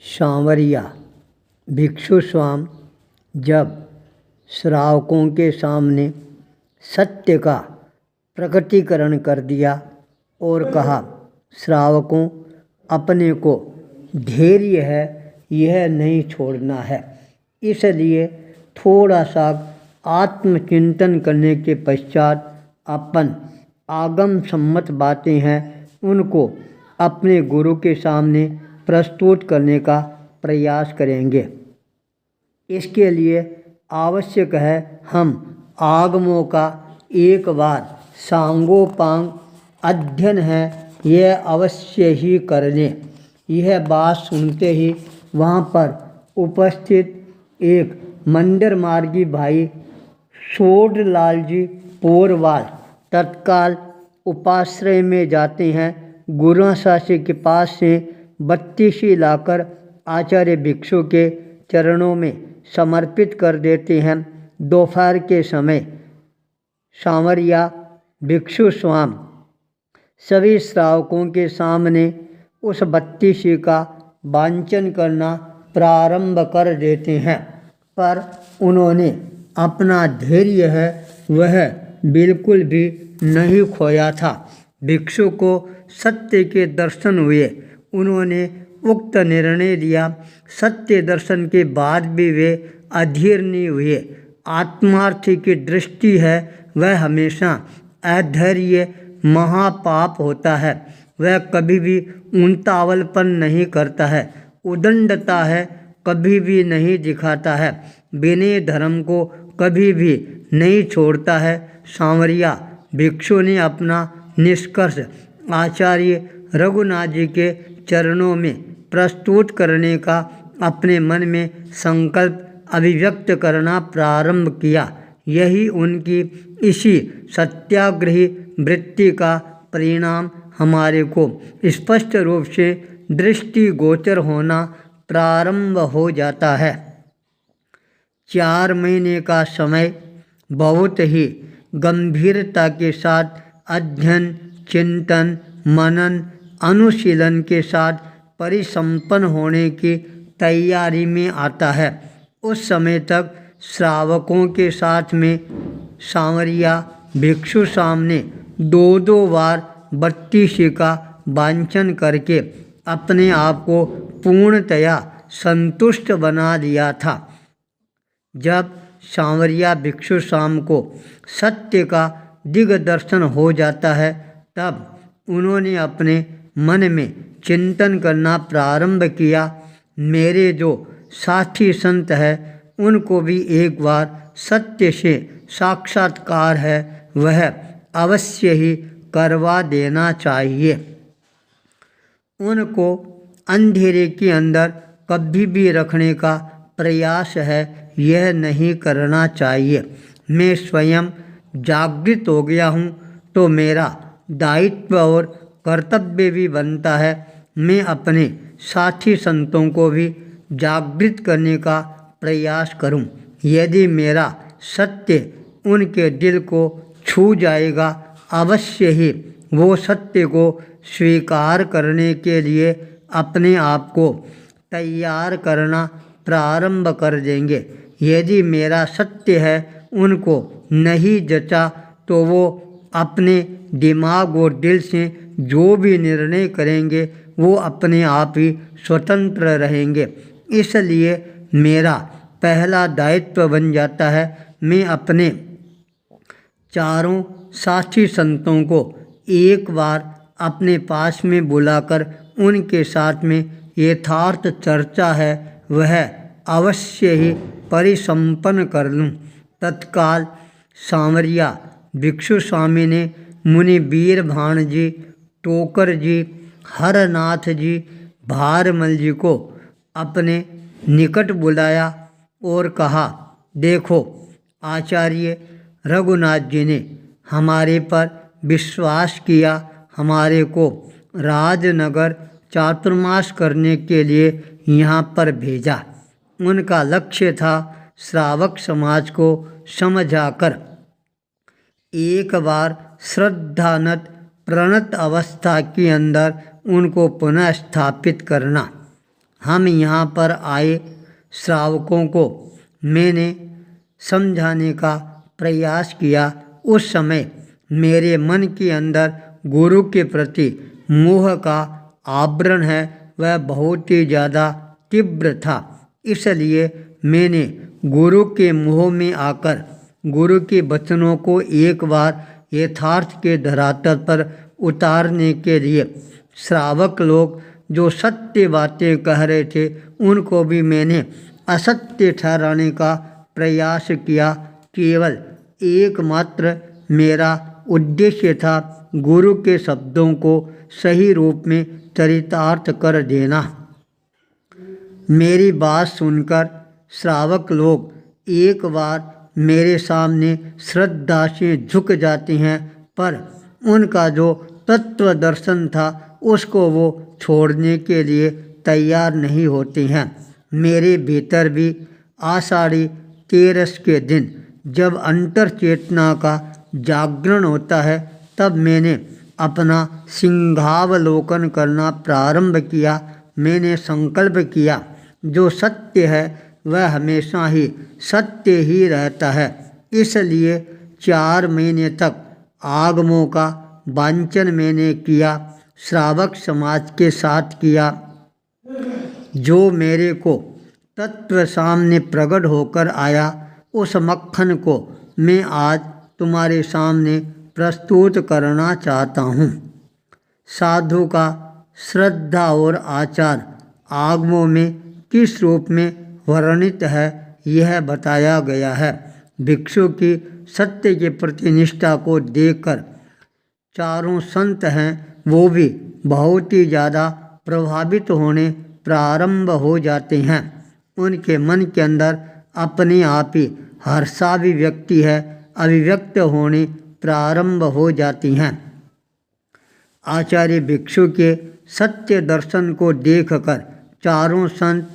सांवरिया भिक्षु स्वाम जब श्रावकों के सामने सत्य का प्रकटीकरण कर दिया और कहा, श्रावकों, अपने को धैर्य है यह नहीं छोड़ना है। इसलिए थोड़ा सा आत्मचिंतन करने के पश्चात अपन आगम सम्मत बातें हैं उनको अपने गुरु के सामने प्रस्तुत करने का प्रयास करेंगे। इसके लिए आवश्यक है हम आगमों का एक बार सांगोपांग अध्ययन है यह अवश्य ही कर लें। यह बात सुनते ही वहाँ पर उपस्थित एक मंदिर मार्गी भाई सोडलाल जी पोरवाल तत्काल उपाश्रय में जाते हैं। गुरु शास्त्री के पास से बत्तीसी लाकर आचार्य भिक्षु के चरणों में समर्पित कर देते हैं। दोपहर के समय सांवरिया भिक्षु स्वाम सभी श्रावकों के सामने उस बत्तीसी का वांचन करना प्रारंभ कर देते हैं, पर उन्होंने अपना धैर्य है वह बिल्कुल भी नहीं खोया था। भिक्षु को सत्य के दर्शन हुए। उन्होंने उक्त निर्णय लिया। सत्य दर्शन के बाद भी वे अधीर नहीं हुए। आत्मार्थी की दृष्टि है वह हमेशा अधैर्य महापाप होता है। वह कभी भी उतावलपन नहीं करता है, उदंडता है कभी भी नहीं दिखाता है, विनय धर्म को कभी भी नहीं छोड़ता है। सांवरिया भिक्षु ने अपना निष्कर्ष आचार्य रघुनाथ जी के चरणों में प्रस्तुत करने का अपने मन में संकल्प अभिव्यक्त करना प्रारंभ किया। यही उनकी इसी सत्याग्रही वृत्ति का परिणाम हमारे को स्पष्ट रूप से दृष्टिगोचर होना प्रारंभ हो जाता है। 4 महीने का समय बहुत ही गंभीरता के साथ अध्ययन, चिंतन, मनन, अनुशीलन के साथ परिसंपन्न होने की तैयारी में आता है। उस समय तक श्रावकों के साथ में सांवरिया भिक्षु सामने 2-2 बार बत्तीसी का वांचन करके अपने आप को पूर्णतया संतुष्ट बना दिया था। जब सांवरिया भिक्षु स्वाम को सत्य का दिग्दर्शन हो जाता है तब उन्होंने अपने मन में चिंतन करना प्रारंभ किया, मेरे जो साथी संत हैं उनको भी एक बार सत्य से साक्षात्कार है वह अवश्य ही करवा देना चाहिए। उनको अंधेरे के अंदर कभी भी रखने का प्रयास है यह नहीं करना चाहिए। मैं स्वयं जागृत हो गया हूँ तो मेरा दायित्व और कर्तव्य भी बनता है मैं अपने साथी संतों को भी जागृत करने का प्रयास करूं। यदि मेरा सत्य उनके दिल को छू जाएगा अवश्य ही वो सत्य को स्वीकार करने के लिए अपने आप को तैयार करना प्रारंभ कर देंगे। यदि मेरा सत्य है उनको नहीं जचा तो वो अपने दिमाग और दिल से जो भी निर्णय करेंगे वो अपने आप ही स्वतंत्र रहेंगे। इसलिए मेरा पहला दायित्व बन जाता है मैं अपने चारों साथी संतों को एक बार अपने पास में बुलाकर उनके साथ में यथार्थ चर्चा है वह अवश्य ही परिसंपन्न कर लूँ। तत्काल सांवरिया भिक्षु स्वामी ने मुनि वीरभान जी, टोकर जी, हरनाथ जी, भारमल जी को अपने निकट बुलाया और कहा, देखो आचार्य रघुनाथ जी ने हमारे पर विश्वास किया, हमारे को राजनगर चातुर्मास करने के लिए यहाँ पर भेजा। उनका लक्ष्य था श्रावक समाज को समझाकर एक बार श्रद्धानत प्रणत अवस्था के अंदर उनको पुनः स्थापित करना। हम यहाँ पर आए श्रावकों को मैंने समझाने का प्रयास किया। उस समय मेरे मन के अंदर गुरु के प्रति मोह का आवरण है वह बहुत ही ज़्यादा तीव्र था। इसलिए मैंने गुरु के मोह में आकर गुरु के वचनों को एक बार यथार्थ के धरातल पर उतारने के लिए श्रावक लोग जो सत्य बातें कह रहे थे उनको भी मैंने असत्य ठहराने का प्रयास किया। केवल एकमात्र मेरा उद्देश्य था गुरु के शब्दों को सही रूप में चरितार्थ कर देना। मेरी बात सुनकर श्रावक लोग एक बार मेरे सामने श्रद्धा से झुक जाते हैं, पर उनका जो तत्व दर्शन था उसको वो छोड़ने के लिए तैयार नहीं होते हैं। मेरे भीतर भी आषाढ़ी तेरस के दिन जब अंतर चेतना का जागरण होता है तब मैंने अपना सिंहावलोकन करना प्रारंभ किया। मैंने संकल्प किया जो सत्य है वह हमेशा ही सत्य ही रहता है। इसलिए 4 महीने तक आगमों का वांचन मैंने किया, श्रावक समाज के साथ किया। जो मेरे को तत्व सामने प्रकट होकर आया उस मक्खन को मैं आज तुम्हारे सामने प्रस्तुत करना चाहता हूँ। साधु का श्रद्धा और आचार आगमों में किस रूप में वर्णित है यह बताया गया है। भिक्षु की सत्य के प्रति निष्ठा को देखकर चारों संत हैं वो भी बहुत ही ज़्यादा प्रभावित होने प्रारंभ हो जाते हैं। उनके मन के अंदर अपने आप ही हर्षाभिव्यक्ति है अभिव्यक्त होने प्रारंभ हो जाती हैं। आचार्य भिक्षु के सत्य दर्शन को देखकर चारों संत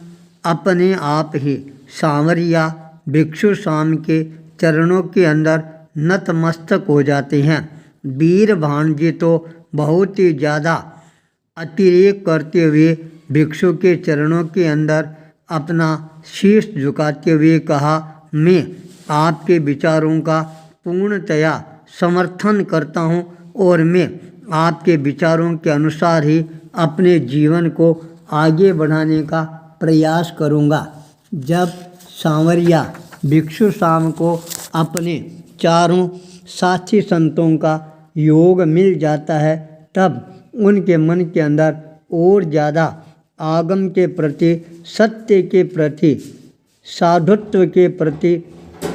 अपने आप ही सांवरिया भिक्षु स्वामी के चरणों के अंदर नतमस्तक हो जाते हैं। वीर भाणजी तो बहुत ही ज़्यादा अतिरेक करते हुए भिक्षु के चरणों के अंदर अपना शीश झुकाते हुए कहा, मैं आपके विचारों का पूर्णतया समर्थन करता हूँ और मैं आपके विचारों के अनुसार ही अपने जीवन को आगे बढ़ाने का प्रयास करूँगा। जब सांवरिया भिक्षु शाम को अपने चारों साथी संतों का योग मिल जाता है तब उनके मन के अंदर और ज़्यादा आगम के प्रति, सत्य के प्रति, साधुत्व के प्रति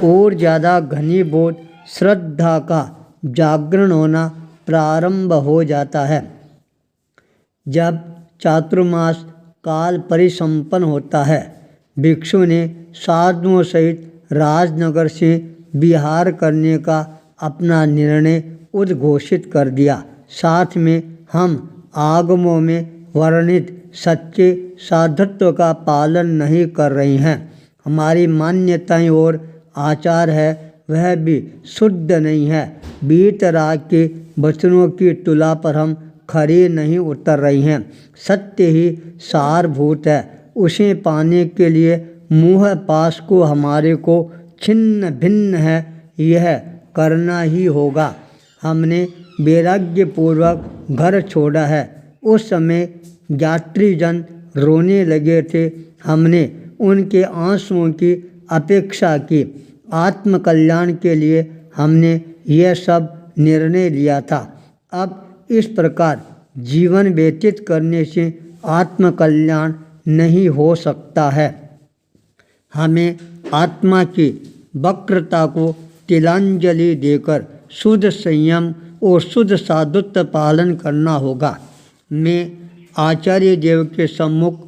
और ज़्यादा घनीभूत श्रद्धा का जागरण होना प्रारंभ हो जाता है। जब चातुर्मास काल परिसंपन्न होता है, भिक्षु ने साधुओं सहित राजनगर से विहार करने का अपना निर्णय उद्घोषित कर दिया। साथ में हम आगमों में वर्णित सच्चे साधुत्व का पालन नहीं कर रहे हैं। हमारी मान्यताएं और आचार है वह भी शुद्ध नहीं है। वीतराग के वचनों की तुला पर हम खरे नहीं उतर रहे हैं। सत्य ही सारभूत है, उसे पाने के लिए मोह पाश को हमारे को छिन्न भिन्न है यह करना ही होगा। हमने वैराग्यपूर्वक घर छोड़ा है। उस समय यात्रीजन रोने लगे थे। हमने उनके आंसुओं की अपेक्षा की। आत्मकल्याण के लिए हमने यह सब निर्णय लिया था। अब इस प्रकार जीवन व्यतीत करने से आत्मकल्याण नहीं हो सकता है। हमें आत्मा की वक्रता को तिलांजलि देकर शुद्ध संयम और शुद्ध साधुत्व पालन करना होगा। मैं आचार्य देव के सम्मुख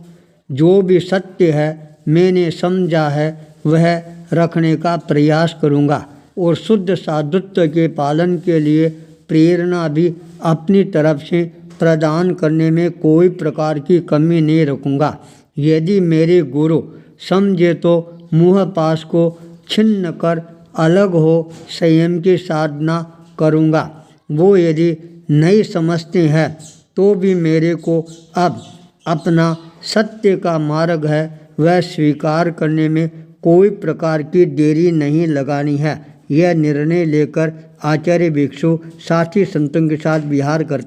जो भी सत्य है मैंने समझा है वह रखने का प्रयास करूँगा और शुद्ध साधुत्व के पालन के लिए प्रेरणा भी अपनी तरफ से प्रदान करने में कोई प्रकार की कमी नहीं रखूँगा। यदि मेरे गुरु समझे तो मुँह पास को छिन्न कर अलग हो संयम की साधना करूँगा। वो यदि नहीं समझते हैं तो भी मेरे को अब अपना सत्य का मार्ग है वह स्वीकार करने में कोई प्रकार की देरी नहीं लगानी है। यह निर्णय लेकर आचार्य भिक्षु साथी संतों के साथ विहार करते